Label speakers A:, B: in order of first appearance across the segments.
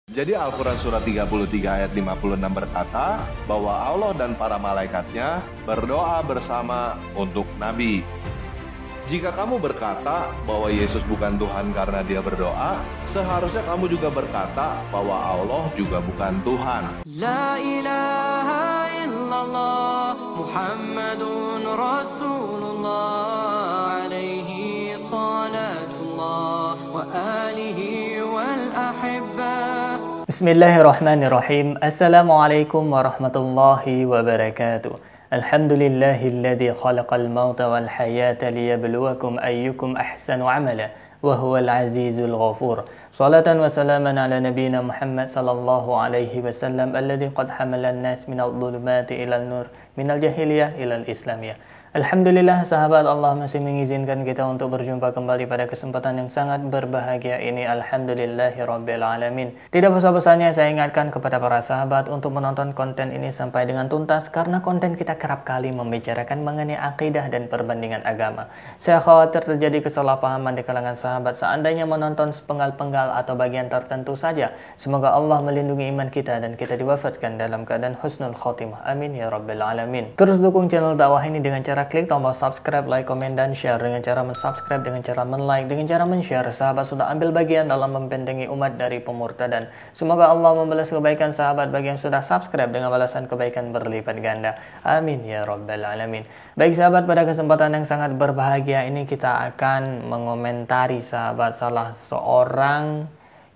A: Jadi Al-Quran Surah 33 ayat 56 berkata bahwa Allah dan para malaikatnya berdoa bersama untuk Nabi. Jika kamu berkata bahwa Yesus bukan Tuhan karena dia berdoa, seharusnya kamu juga berkata bahwa Allah juga bukan Tuhan.
B: La ilaha illallah Muhammadun Rasulullah alaihi salatullah wa alihi wal ahibba.
C: Bismillahirrahmanirrahim. Assalamualaikum warahmatullahi wabarakatuh. Alhamdulillahilladzi khalaqal mauta wal hayata liyabluwakum ayyukum ahsanu amala wa huwal azizul ghafur. Salatan wa salaman ala nabiyyina Muhammad sallallahu alaihi wasallam alladzi qad hamala an-nas minadh dhulumati ilal nur minal jahiliyah ilal islamiyah. Alhamdulillah sahabat, Allah masih mengizinkan kita untuk berjumpa kembali pada kesempatan yang sangat berbahagia ini. Alhamdulillahirabbil alamin. Tidak bosan-bosannya saya ingatkan kepada para sahabat untuk menonton konten ini sampai dengan tuntas, karena konten kita kerap kali membicarakan mengenai akidah dan perbandingan agama. Saya khawatir terjadi kesalahpahaman di kalangan sahabat seandainya menonton sepenggal-penggal atau bagian tertentu saja. Semoga Allah melindungi iman kita dan kita diwafatkan dalam keadaan husnul khotimah. Amin ya rabbil alamin. Terus dukung channel dakwah ini dengan cara klik tombol subscribe, like, komen, dan share. Dengan cara mensubscribe, dengan cara men-like, dengan cara men-share, sahabat sudah ambil bagian dalam membentengi umat dari pemurtadan. Semoga Allah membalas kebaikan sahabat bagi yang sudah subscribe dengan balasan kebaikan berlipat ganda. Amin ya rabbal alamin. Baik sahabat, pada kesempatan yang sangat berbahagia ini kita akan mengomentari sahabat salah seorang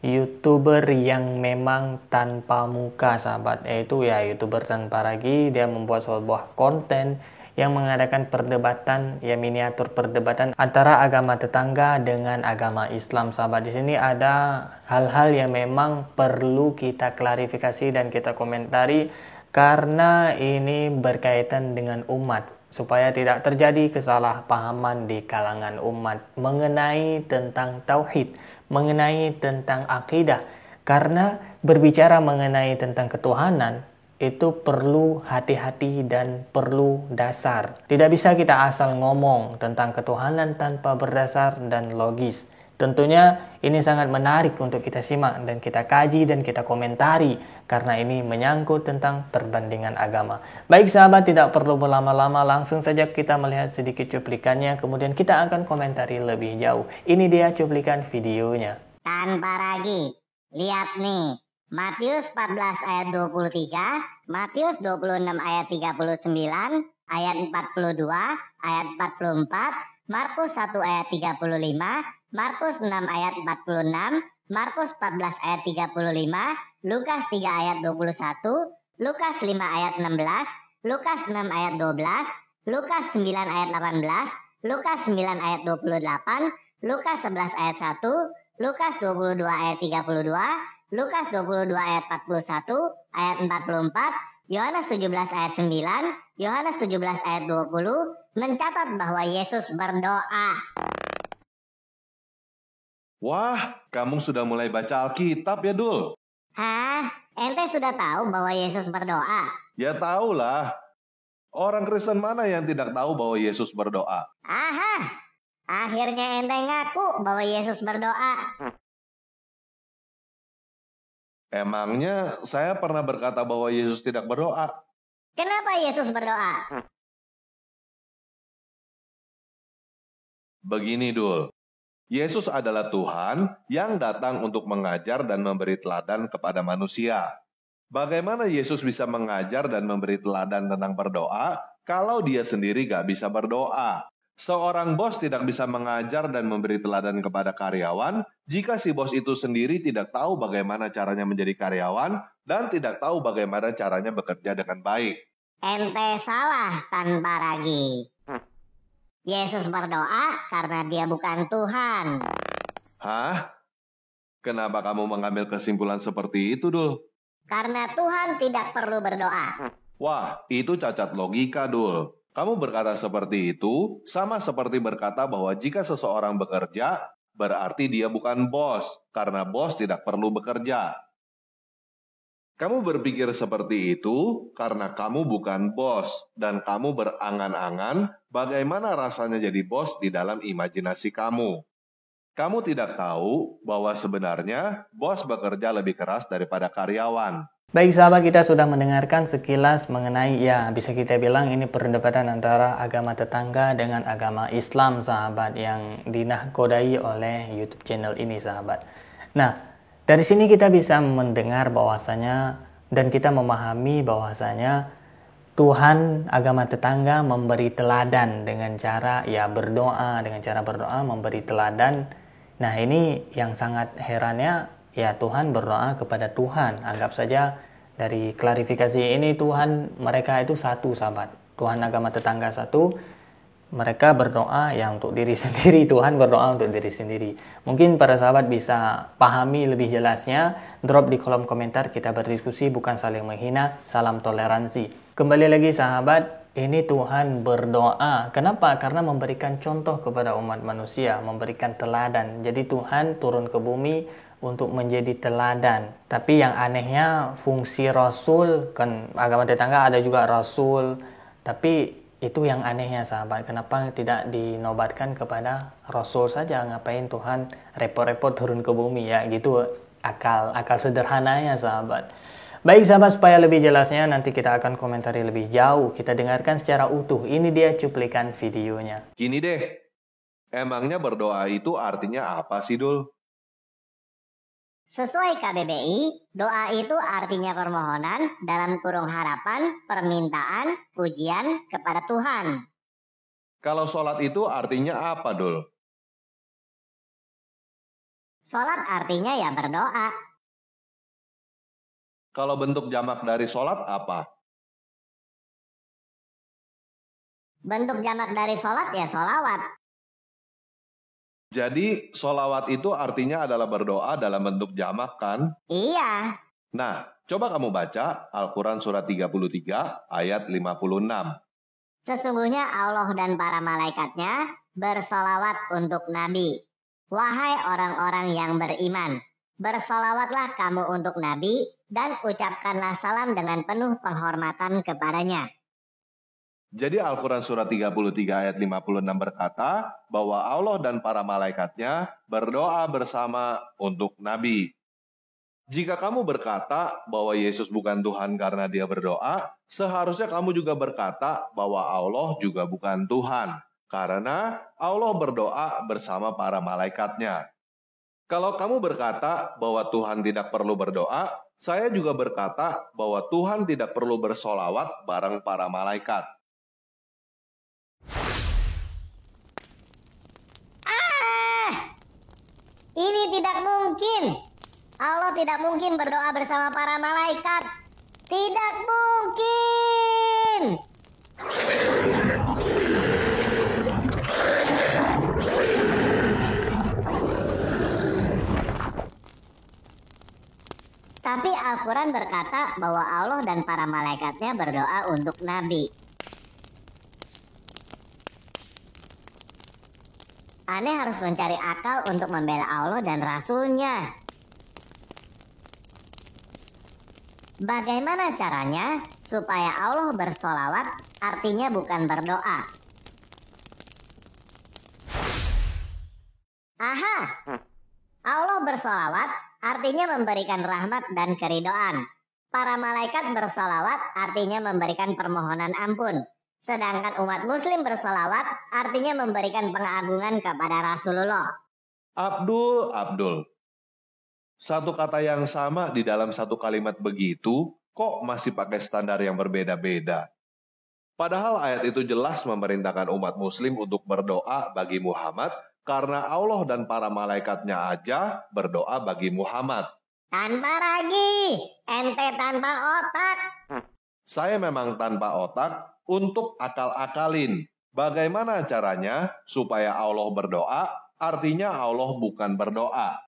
C: YouTuber yang memang tanpa muka sahabat, yaitu YouTuber tanpa ragi. Dia membuat sebuah konten yang mengadakan perdebatan, miniatur perdebatan antara agama tetangga dengan agama Islam sahabat. Di sini ada hal-hal yang memang perlu kita klarifikasi dan kita komentari, karena ini berkaitan dengan umat, supaya tidak terjadi kesalahpahaman di kalangan umat mengenai tentang tauhid, mengenai tentang akidah. Karena berbicara mengenai tentang ketuhanan itu perlu hati-hati dan perlu dasar. Tidak bisa kita asal ngomong tentang ketuhanan tanpa berdasar dan logis. Tentunya ini sangat menarik untuk kita simak dan kita kaji dan kita komentari, karena ini menyangkut tentang perbandingan agama. Baik sahabat, tidak perlu berlama-lama, langsung saja kita melihat sedikit cuplikannya, kemudian kita akan komentari lebih jauh. Ini dia cuplikan videonya.
D: Tanpa ragi, lihat nih. Matius 14 ayat 23, Matius 26 ayat 39, ayat 42, ayat 44, Markus 1 ayat 35, Markus 6 ayat 46, Markus 14 ayat 35, Lukas 3 ayat 21, Lukas 5 ayat 16, Lukas 6 ayat 12, Lukas 9 ayat 18, Lukas 9 ayat 28, Lukas 11 ayat 1, Lukas 22 ayat 32, Lukas 22 ayat 41, ayat 44, Yohanes 17 ayat 9, Yohanes 17 ayat 20, mencatat bahwa Yesus berdoa.
A: Wah, kamu sudah mulai baca Alkitab ya, Dul?
D: Hah? Ente sudah tahu bahwa Yesus berdoa?
A: Ya tahulah. Orang Kristen mana yang tidak tahu bahwa Yesus berdoa?
D: Aha, akhirnya ente ngaku bahwa Yesus berdoa.
A: Emangnya saya pernah berkata bahwa Yesus tidak berdoa?
D: Kenapa Yesus berdoa?
A: Begini, Dul. Yesus adalah Tuhan yang datang untuk mengajar dan memberi teladan kepada manusia. Bagaimana Yesus bisa mengajar dan memberi teladan tentang berdoa kalau dia sendiri gak bisa berdoa? Seorang bos tidak bisa mengajar dan memberi teladan kepada karyawan jika si bos itu sendiri tidak tahu bagaimana caranya menjadi karyawan dan tidak tahu bagaimana caranya bekerja dengan baik.
D: Ente salah tanpa ragi. Yesus berdoa karena dia bukan Tuhan.
A: Hah? Kenapa kamu mengambil kesimpulan seperti itu, Dul?
D: Karena Tuhan tidak perlu berdoa.
A: Wah, itu cacat logika, Dul. Kamu berkata seperti itu sama seperti berkata bahwa jika seseorang bekerja, berarti dia bukan bos, karena bos tidak perlu bekerja. Kamu berpikir seperti itu karena kamu bukan bos, dan kamu berangan-angan bagaimana rasanya jadi bos di dalam imajinasi kamu. Kamu tidak tahu bahwa sebenarnya bos bekerja lebih keras daripada karyawan.
C: Baik sahabat, kita sudah mendengarkan sekilas mengenai, ya bisa kita bilang ini perdebatan antara agama tetangga dengan agama Islam sahabat, yang dinahkodai oleh YouTube channel ini sahabat. Nah, dari sini kita bisa mendengar bahwasanya dan kita memahami bahwasanya Tuhan agama tetangga memberi teladan dengan cara berdoa, memberi teladan. Nah, ini yang sangat herannya, ya Tuhan berdoa kepada Tuhan. Anggap saja dari klarifikasi ini mereka itu satu sahabat. Tuhan agama tetangga satu, mereka berdoa untuk diri sendiri, Tuhan berdoa untuk diri sendiri. Mungkin para sahabat bisa pahami lebih jelasnya, drop di kolom komentar, kita berdiskusi, bukan saling menghina, salam toleransi. Kembali lagi sahabat, ini Tuhan berdoa. Kenapa? Karena memberikan contoh kepada umat manusia, memberikan teladan. Jadi Tuhan turun ke bumi untuk menjadi teladan. Tapi yang anehnya fungsi Rasul, kan agama tetangga ada juga Rasul, tapi itu yang anehnya sahabat. Kenapa tidak dinobatkan kepada Rasul saja? Ngapain Tuhan repot-repot turun ke bumi ya? Gitu akal sederhananya sahabat. Baik sahabat, supaya lebih jelasnya nanti kita akan komentari lebih jauh. Kita dengarkan secara utuh. Ini dia cuplikan videonya.
A: Gini deh, emangnya berdoa itu artinya apa sih, Dul?
D: Sesuai KBBI, doa itu artinya permohonan dalam kurung harapan, permintaan, pujian kepada Tuhan.
A: Kalau sholat itu artinya apa, Dul?
D: Sholat artinya ya berdoa.
A: Kalau bentuk jamak dari sholat apa?
D: Bentuk jamak dari sholat ya sholawat.
A: Jadi sholawat itu artinya adalah berdoa dalam bentuk jamak kan?
D: Iya.
A: Nah, coba kamu baca Al-Quran surat 33 ayat 56.
D: Sesungguhnya Allah dan para malaikatnya bersolawat untuk Nabi. Wahai orang-orang yang beriman, bersolawatlah kamu untuk Nabi dan ucapkanlah salam dengan penuh penghormatan kepadanya.
A: Jadi Al-Quran surat 33 ayat 56 berkata bahwa Allah dan para malaikatnya berdoa bersama untuk Nabi. Jika kamu berkata bahwa Yesus bukan Tuhan karena dia berdoa, seharusnya kamu juga berkata bahwa Allah juga bukan Tuhan, karena Allah berdoa bersama para malaikatnya. Kalau kamu berkata bahwa Tuhan tidak perlu berdoa, saya juga berkata bahwa Tuhan tidak perlu bersolawat bareng para malaikat.
D: Ini tidak mungkin. Allah tidak mungkin berdoa bersama para malaikat. Tidak mungkin. Tapi Al-Quran berkata bahwa Allah dan para malaikatnya berdoa untuk Nabi. Aneh harus mencari akal untuk membela Allah dan Rasul-Nya. Bagaimana caranya supaya Allah bersolawat artinya bukan berdoa? Aha! Allah bersolawat artinya memberikan rahmat dan keridoan. Para malaikat bersolawat artinya memberikan permohonan ampun. Sedangkan umat muslim bersolawat artinya memberikan pengagungan kepada Rasulullah.
A: Abdul. Satu kata yang sama di dalam satu kalimat begitu, kok masih pakai standar yang berbeda-beda? Padahal ayat itu jelas memerintahkan umat muslim untuk berdoa bagi Muhammad, karena Allah dan para malaikatnya aja berdoa bagi Muhammad.
D: Tanpa ragi, ente tanpa otak.
A: Saya memang tanpa otak untuk akal-akalin. Bagaimana caranya supaya Allah berdoa, artinya Allah bukan berdoa.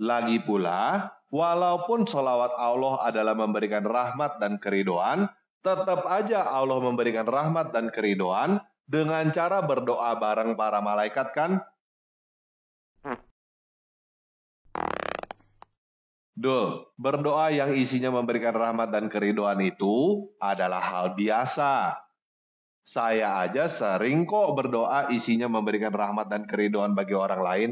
A: Lagi pula, walaupun sholawat Allah adalah memberikan rahmat dan keridoan, tetap aja Allah memberikan rahmat dan keridoan dengan cara berdoa bareng para malaikat kan? Dul, berdoa yang isinya memberikan rahmat dan keridoan itu adalah hal biasa. Saya aja sering kok berdoa isinya memberikan rahmat dan keridoan bagi orang lain.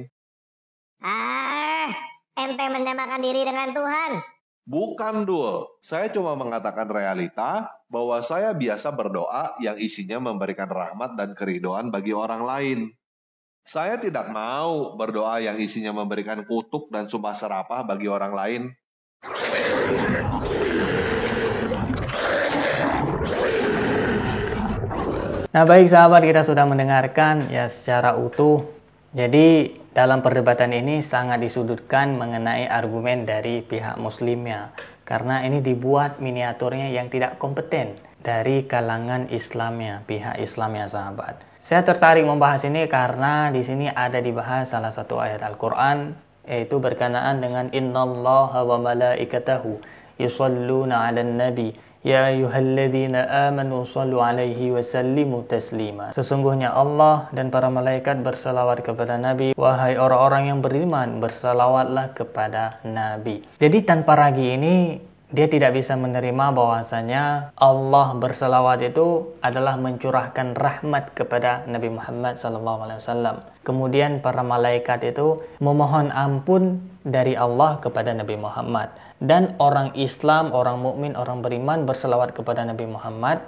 D: Ente menyamakan diri dengan Tuhan.
A: Bukan, Dul. Saya cuma mengatakan realita bahwa saya biasa berdoa yang isinya memberikan rahmat dan keridhaan bagi orang lain. Saya tidak mau berdoa yang isinya memberikan kutuk dan sumpah serapah bagi orang lain.
C: Nah baik sahabat, kita sudah mendengarkan ya secara utuh. Jadi dalam perdebatan ini sangat disudutkan mengenai argumen dari pihak muslimnya. Karena ini dibuat miniaturnya yang tidak kompeten dari kalangan Islamnya, pihak Islamnya sahabat. Saya tertarik membahas ini karena di sini ada dibahas salah satu ayat Al-Quran, yaitu berkenaan dengan innallaha wa malaikatahu yusalluna 'alan nabi ya ayyuhalladzina amanu shallu 'alaihi wa sallimu taslima. Sesungguhnya Allah dan para malaikat berselawat kepada Nabi. Wahai orang-orang yang beriman, berselawatlah kepada Nabi. Jadi tanpa ragu ini dia tidak bisa menerima bahwasanya Allah berselawat itu adalah mencurahkan rahmat kepada Nabi Muhammad SAW. Kemudian para malaikat itu memohon ampun dari Allah kepada Nabi Muhammad. Dan orang Islam, orang mukmin, orang beriman berselawat kepada Nabi Muhammad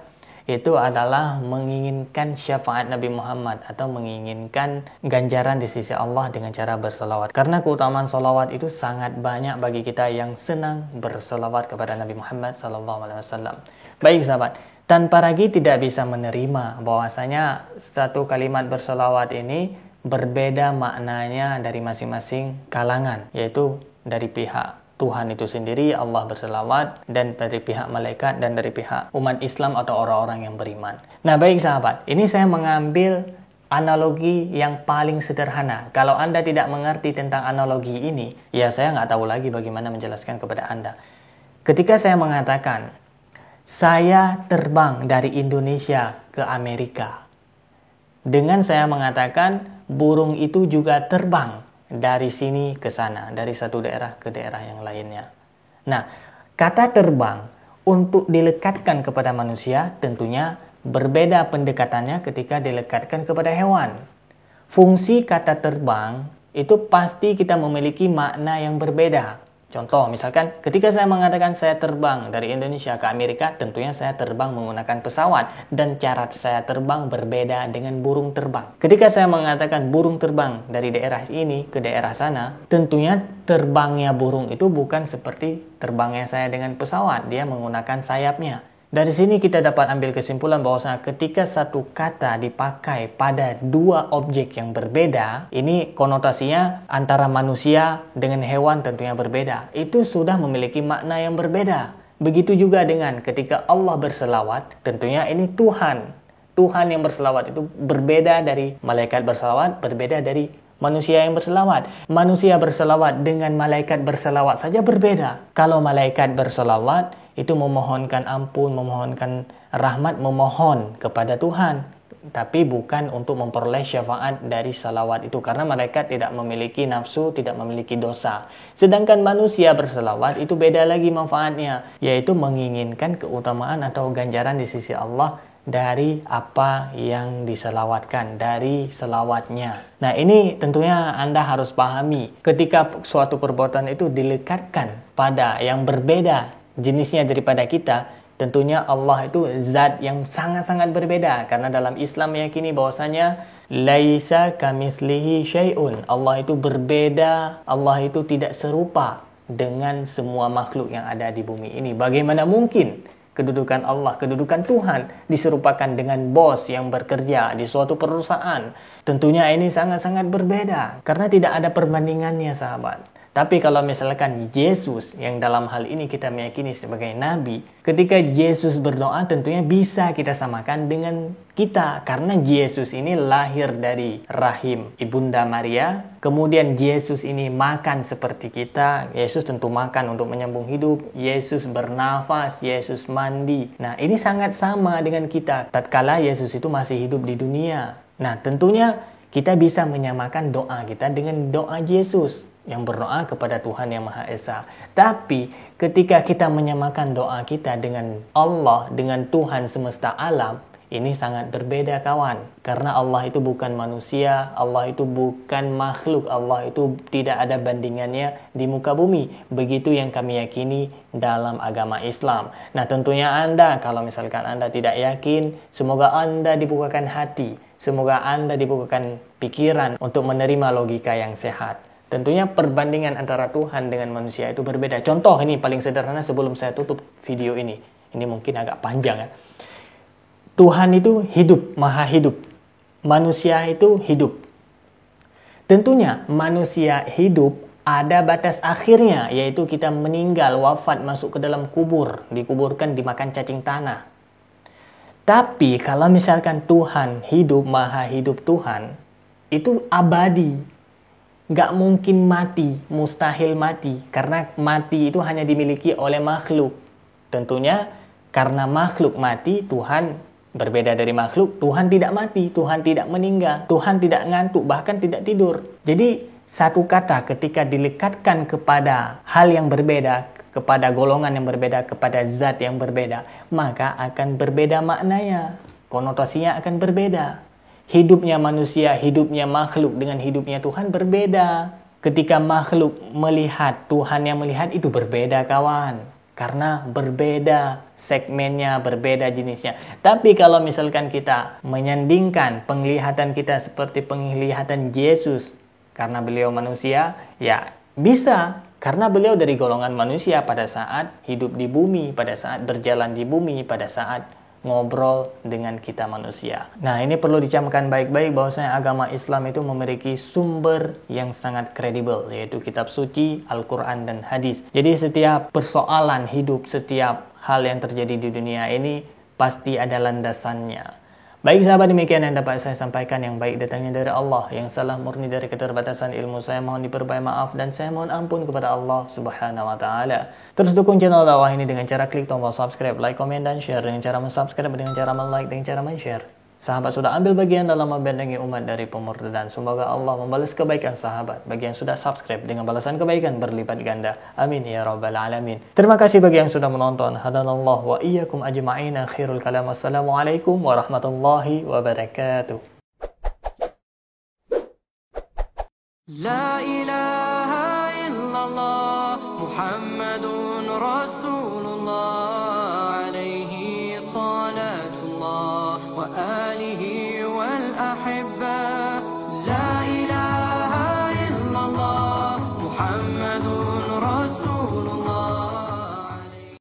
C: itu adalah menginginkan syafaat Nabi Muhammad atau menginginkan ganjaran di sisi Allah dengan cara berselawat. Karena keutamaan selawat itu sangat banyak bagi kita yang senang berselawat kepada Nabi Muhammad SAW. Baik sahabat, tanpa ragu tidak bisa menerima bahwasanya satu kalimat berselawat ini berbeda maknanya dari masing-masing kalangan, yaitu dari pihak Tuhan itu sendiri, Allah berselawat, dan dari pihak malaikat, dan dari pihak umat Islam atau orang-orang yang beriman. Nah baik sahabat, ini saya mengambil analogi yang paling sederhana. Kalau Anda tidak mengerti tentang analogi ini, ya saya nggak tahu lagi bagaimana menjelaskan kepada Anda. Ketika saya mengatakan, saya terbang dari Indonesia ke Amerika, dengan saya mengatakan, burung itu juga terbang dari sini ke sana, dari satu daerah ke daerah yang lainnya. Nah, kata terbang untuk dilekatkan kepada manusia tentunya berbeda pendekatannya ketika dilekatkan kepada hewan. Fungsi kata terbang itu pasti kita memiliki makna yang berbeda. Contoh, misalkan ketika saya mengatakan saya terbang dari Indonesia ke Amerika, tentunya saya terbang menggunakan pesawat dan cara saya terbang berbeda dengan burung terbang. Ketika saya mengatakan burung terbang dari daerah ini ke daerah sana, tentunya terbangnya burung itu bukan seperti terbangnya saya dengan pesawat, dia menggunakan sayapnya. Dari sini kita dapat ambil kesimpulan bahwa ketika satu kata dipakai pada dua objek yang berbeda, ini konotasinya antara manusia dengan hewan tentunya berbeda. Itu sudah memiliki makna yang berbeda. Begitu juga dengan ketika Allah berselawat, tentunya ini Tuhan. Tuhan yang berselawat itu berbeda dari malaikat berselawat, berbeda dari manusia yang berselawat. Manusia berselawat dengan malaikat berselawat saja berbeda. Kalau malaikat berselawat, itu memohonkan ampun, memohonkan rahmat, memohon kepada Tuhan. Tapi bukan untuk memperoleh syafaat dari salawat itu. Karena malaikat tidak memiliki nafsu, tidak memiliki dosa. Sedangkan manusia berselawat itu beda lagi manfaatnya. Yaitu menginginkan keutamaan atau ganjaran di sisi Allah dari apa yang diselawatkan, dari selawatnya. Nah ini tentunya Anda harus pahami. Ketika suatu perbuatan itu dilekatkan pada yang berbeda jenisnya daripada kita, tentunya Allah itu zat yang sangat-sangat berbeda. Karena dalam Islam meyakini bahwasanya laisa kamitslihi syai'un. Allah itu berbeda, Allah itu tidak serupa dengan semua makhluk yang ada di bumi ini. Bagaimana mungkin kedudukan Allah, kedudukan Tuhan diserupakan dengan bos yang bekerja di suatu perusahaan? Tentunya ini sangat-sangat berbeda karena tidak ada perbandingannya sahabat. Tapi kalau misalkan Yesus yang dalam hal ini kita meyakini sebagai Nabi, ketika Yesus berdoa tentunya bisa kita samakan dengan kita. Karena Yesus ini lahir dari rahim Ibunda Maria. Kemudian Yesus ini makan seperti kita. Yesus tentu makan untuk menyambung hidup. Yesus bernafas, Yesus mandi. Nah ini sangat sama dengan kita tatkala Yesus itu masih hidup di dunia. Nah tentunya kita bisa menyamakan doa kita dengan doa Yesus yang berdoa kepada Tuhan Yang Maha Esa. Tapi ketika kita menyamakan doa kita dengan Allah, dengan Tuhan semesta alam, Ini sangat berbeda kawan. Karena Allah itu bukan manusia, Allah itu bukan makhluk, Allah itu tidak ada bandingannya di muka bumi. Begitu yang kami yakini dalam agama Islam. Nah tentunya Anda, kalau misalkan Anda tidak yakin, semoga Anda dibukakan hati, semoga Anda dibukakan pikiran untuk menerima logika yang sehat. Tentunya perbandingan antara Tuhan dengan manusia itu berbeda. Contoh ini paling sederhana sebelum saya tutup video ini. Ini mungkin agak panjang ya. Tuhan itu hidup, maha hidup. Manusia itu hidup. Tentunya manusia hidup ada batas akhirnya, yaitu kita meninggal, wafat, masuk ke dalam kubur, dikuburkan, dimakan cacing tanah. Tapi kalau misalkan Tuhan hidup, maha hidup Tuhan, itu abadi. Gak mungkin mati, mustahil mati. Karena mati itu hanya dimiliki oleh makhluk. Tentunya karena makhluk mati, Tuhan berbeda dari makhluk. Tuhan tidak mati, Tuhan tidak meninggal, Tuhan tidak ngantuk, bahkan tidak tidur. Jadi satu kata ketika dilekatkan kepada hal yang berbeda, kepada golongan yang berbeda, kepada zat yang berbeda, maka akan berbeda maknanya. Konotasinya akan berbeda. Hidupnya manusia, hidupnya makhluk dengan hidupnya Tuhan berbeda. Ketika makhluk melihat, Tuhan yang melihat itu berbeda kawan. Karena berbeda segmennya, berbeda jenisnya. Tapi kalau misalkan kita menyandingkan penglihatan kita seperti penglihatan Yesus, karena beliau manusia, ya bisa. Karena beliau dari golongan manusia pada saat hidup di bumi, pada saat berjalan di bumi, pada saat ngobrol dengan kita manusia. Nah ini perlu dicamkan baik-baik bahwasanya agama Islam itu memiliki sumber yang sangat kredibel, yaitu kitab suci, Al-Quran dan hadis. Jadi setiap persoalan hidup, setiap hal yang terjadi di dunia ini pasti ada landasannya. Baik sahabat, demikian yang dapat saya sampaikan. Yang baik datangnya dari Allah, yang salah murni dari keterbatasan ilmu saya, mohon diperbaiki maaf dan saya mohon ampun kepada Allah Subhanahu wa taala. Terus dukung channel dakwah ini dengan cara klik tombol subscribe, like, komen dan share. Dengan cara subscribe, dengan cara like, dengan cara share. Sahabat sudah ambil bagian dalam membentengi umat dari pemurtadan. Semoga Allah membalas kebaikan sahabat bagi yang sudah subscribe dengan balasan kebaikan berlipat ganda. Amin ya rabbal alamin. Terima kasih bagi yang sudah menonton. Hadanallah wa iyyakum ajma'in. Akhirul kalam. Wassalamualaikum warahmatullahi wabarakatuh.
B: La ilaha illallah Muhammadun Rasulullah alaihi salatullah wa alihi wal ahibba